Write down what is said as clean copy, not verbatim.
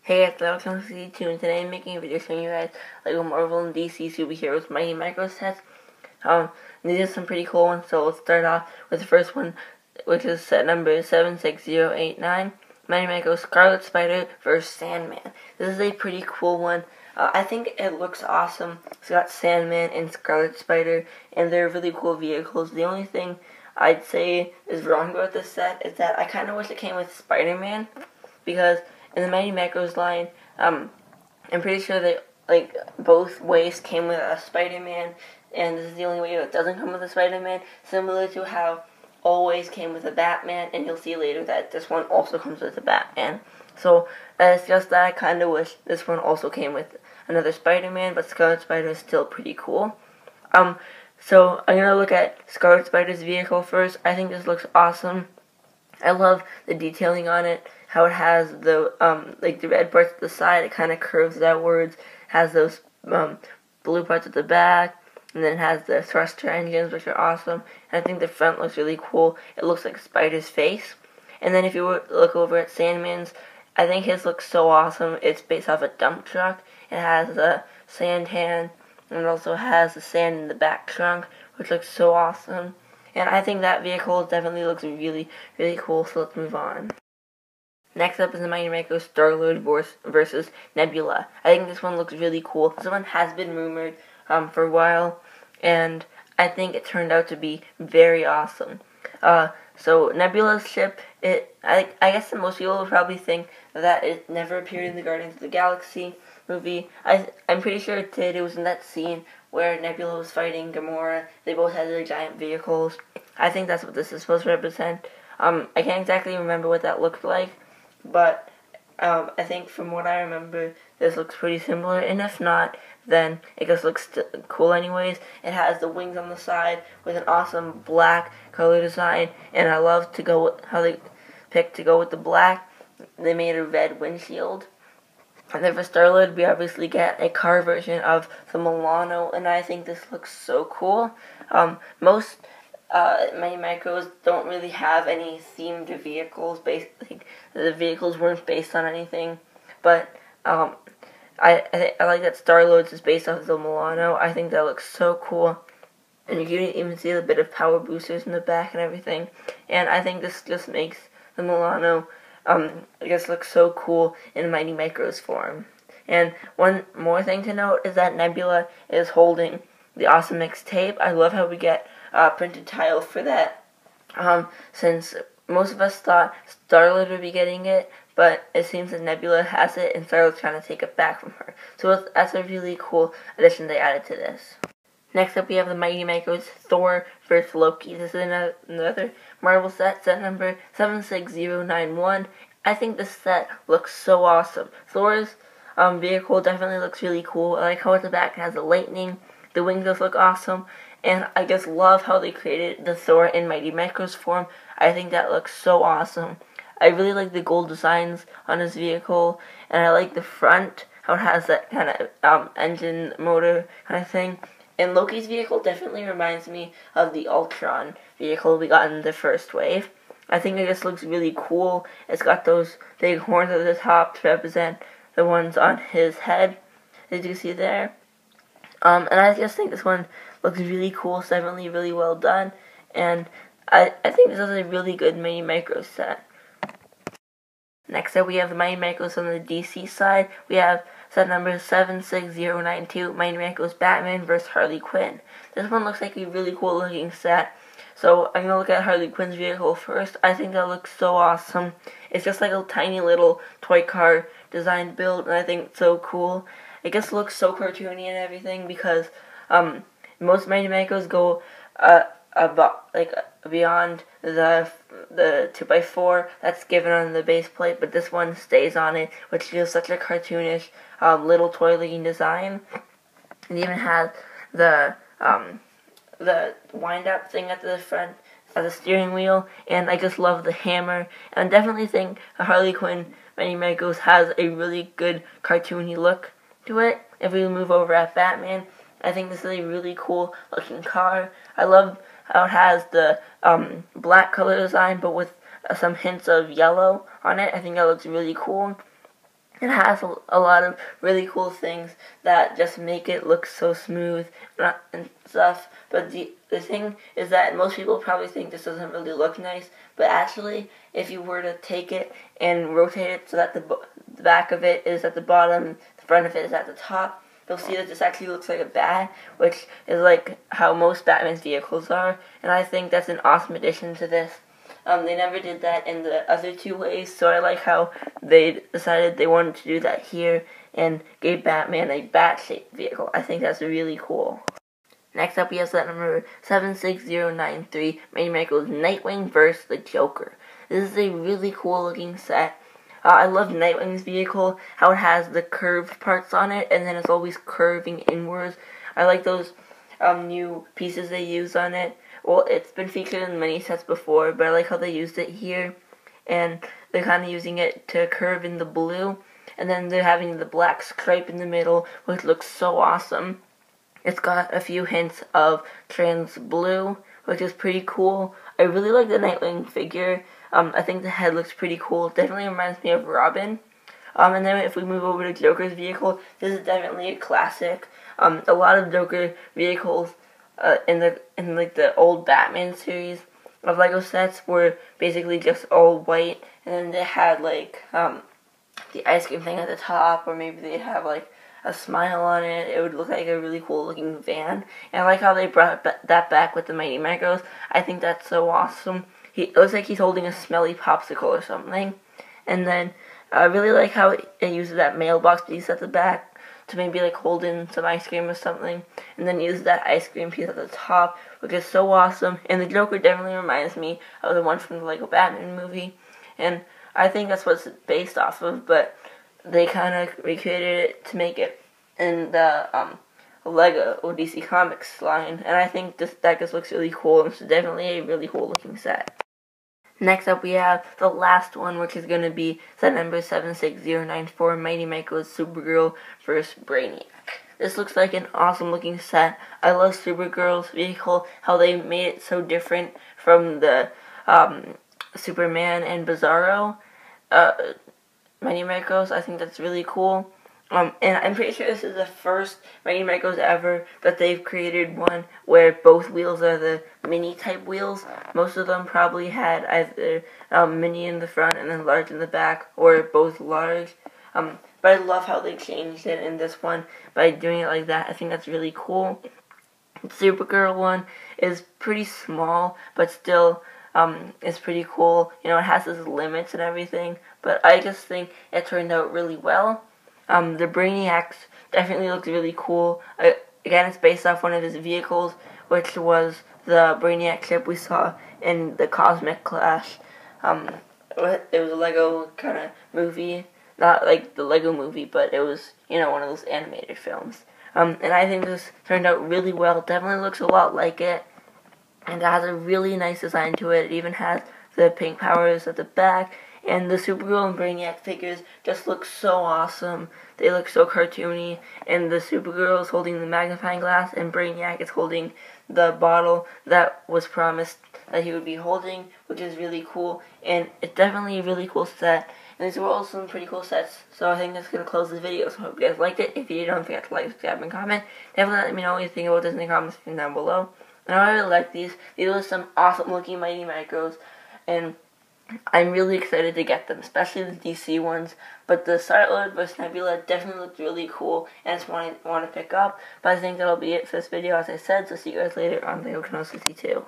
Hey guys, welcome to C2, and today I'm making a video showing you guys Lego Marvel and DC superheroes Mighty Micro sets. These are some pretty cool ones, so let's start off with the first one, which is set number 76089, Mighty Micro Scarlet Spider vs. Sandman. This is a pretty cool one. I think it looks awesome. It's got Sandman and Scarlet Spider, and they're really cool vehicles. The only thing I'd say is wrong about this set is that I kind of wish it came with Spider-Man, because in the Mighty Macros line, I'm pretty sure that both waves came with a Spider-Man, and this is the only way it doesn't come with a Spider-Man, similar to how always came with a Batman, and you'll see later that this one also comes with a Batman. So it's just that I kind of wish this one also came with another Spider-Man, but Scarlet Spider is still pretty cool. So I'm gonna look at Scarlet Spider's vehicle first. I think this looks awesome. I love the detailing on it, how it has the the red parts at the side, it kind of curves outwards, has those blue parts at the back, and then it has the thruster engines, which are awesome. And I think the front looks really cool. It looks like Spider's face. And then if you look over at Sandman's, I think his looks so awesome. It's based off a dump truck. It has a sand hand, and it also has the sand in the back trunk, which looks so awesome. And I think that vehicle definitely looks really, really cool, so let's move on. Next up is the Mighty Micro Star-Lord versus Nebula. I think this one looks really cool. This one has been rumored for a while, and I think it turned out to be very awesome. So Nebula's ship, I guess that most people would probably think that it never appeared in the Guardians of the Galaxy movie. I'm pretty sure it did. It was in that scene where Nebula was fighting Gamora. They both had their giant vehicles. I think that's what this is supposed to represent. I can't exactly remember what that looked like, but I think from what I remember, this looks pretty similar, and if not, then it just looks cool anyways. It has the wings on the side with an awesome black color design, and I love to go with how they picked to go with the black. They made a red windshield. And then for Star-Lord, we obviously get a car version of the Milano, and I think this looks so cool. Most Mighty Micros don't really have any themed vehicles. The vehicles weren't based on anything, but I like that Star-Lord's is based off the Milano. I think that looks so cool, and you can even see a bit of power boosters in the back and everything. And I think this just makes the Milano look so cool in Mighty Micros form. And one more thing to note is that Nebula is holding the Awesome Mix tape. I love how we get printed tile for that, since most of us thought Star-Lord would be getting it, but it seems that Nebula has it, and Star-Lord's trying to take it back from her. So that's a really cool addition they added to this. Next up, we have the Mighty Micros Thor vs. Loki. This is another Marvel set number 76091. I think this set looks so awesome. Thor's vehicle definitely looks really cool. I like how at the back it has the lightning. The wings just look awesome. And I just love how they created the Thor in Mighty Micros form. I think that looks so awesome. I really like the gold designs on his vehicle. And I like the front, how it has that kind of engine motor kind of thing. And Loki's vehicle definitely reminds me of the Ultron vehicle we got in the first wave. I think it just looks really cool. It's got those big horns at the top to represent the ones on his head, as you see there. And I just think this one looks really cool. It's definitely really well done. And I think this is a really good Mighty Micros set. Next up, we have the Mighty Micros on the DC side. We have set number 76092, Mighty Micros Batman vs. Harley Quinn. This one looks like a really cool looking set. So I'm going to look at Harley Quinn's vehicle first. I think that looks so awesome. It's just like a tiny little toy car designed build, and I think it's so cool. It just looks so cartoony and everything, because most Mighty Micros go beyond the 2x4 that's given on the base plate, but this one stays on it, which gives such a cartoonish little toy-looking design. It even has the wind-up thing at the front of the steering wheel, and I just love the hammer. And I definitely think the Harley Quinn Mighty Micros has a really good cartoony look to it. If we move over at Batman, I think this is a really cool looking car. I love how it has the black color design, but with some hints of yellow on it. I think that looks really cool. It has a lot of really cool things that just make it look so smooth and stuff. But the thing is that most people probably think this doesn't really look nice. But actually, if you were to take it and rotate it so that the back of it is at the bottom, the front of it is at the top, you'll see that this actually looks like a bat, which is like how most Batman's vehicles are. And I think that's an awesome addition to this. They never did that in the other two ways, so I like how they decided they wanted to do that here and gave Batman a bat-shaped vehicle. I think that's really cool. Next up, we have set number 76093, Mighty Michael's Nightwing vs. the Joker. This is a really cool looking set. I love Nightwing's vehicle, how it has the curved parts on it, and then it's always curving inwards. I like those new pieces they use on it. Well, it's been featured in many sets before, but I like how they used it here. And they're kind of using it to curve in the blue. And then they're having the black stripe in the middle, which looks so awesome. It's got a few hints of trans blue, which is pretty cool. I really like the Nightwing figure. I think the head looks pretty cool. It definitely reminds me of Robin. And then if we move over to Joker's vehicle, this is definitely a classic. A lot of Joker vehicles in the old Batman series of Lego sets were basically just all white, and then they had like the ice cream thing at the top, or maybe they have like a smile on it. It would look like a really cool looking van, and I like how they brought that back with the Mighty Micros. I think that's so awesome. It looks like he's holding a smelly popsicle or something, and then I really like how it uses that mailbox piece at the back to maybe like hold in some ice cream or something, and then use that ice cream piece at the top, which is so awesome. And the Joker definitely reminds me of the one from the Lego Batman movie, and I think that's what it's based off of, but they kind of recreated it to make it in the Lego or DC Comics line, and I think that just looks really cool, and it's definitely a really cool looking set. Next up, we have the last one, which is going to be set number 76094, Mighty Michael's Supergirl vs. Brainiac. This looks like an awesome looking set. I love Supergirl's vehicle, how they made it so different from the Superman and Bizarro Mighty Micros. I think that's really cool. And I'm pretty sure this is the first Mighty Micros ever that they've created one where both wheels are the mini type wheels. Most of them probably had either mini in the front and then large in the back, or both large. But I love how they changed it in this one by doing it like that. I think that's really cool. The Supergirl one is pretty small, but still it's pretty cool. You know, it has its limits and everything, but I just think it turned out really well. The Brainiacs definitely looks really cool. Again, it's based off one of his vehicles, which was the Brainiac ship we saw in the Cosmic Clash. It was a Lego kind of movie. Not like the Lego movie, but it was, you know, one of those animated films. And I think this turned out really well. It definitely looks a lot like it. And it has a really nice design to it. It even has the pink powers at the back. And the Supergirl and Brainiac figures just look so awesome. They look so cartoony. And the Supergirl is holding the magnifying glass, and Brainiac is holding the bottle that was promised that he would be holding, which is really cool. And it's definitely a really cool set. And these were all some pretty cool sets. So I think that's going to close the video. So I hope you guys liked it. If you did, don't forget to like, subscribe, and comment. Definitely let me know what you think about this in the comments section down below. And I really like these. These are some awesome looking Mighty Micros. And I'm really excited to get them, especially the DC ones. But the Star-Lord vs. Nebula definitely looked really cool, and it's one I want to pick up. But I think that'll be it for this video, as I said. So see you guys later on Lego Canal 62.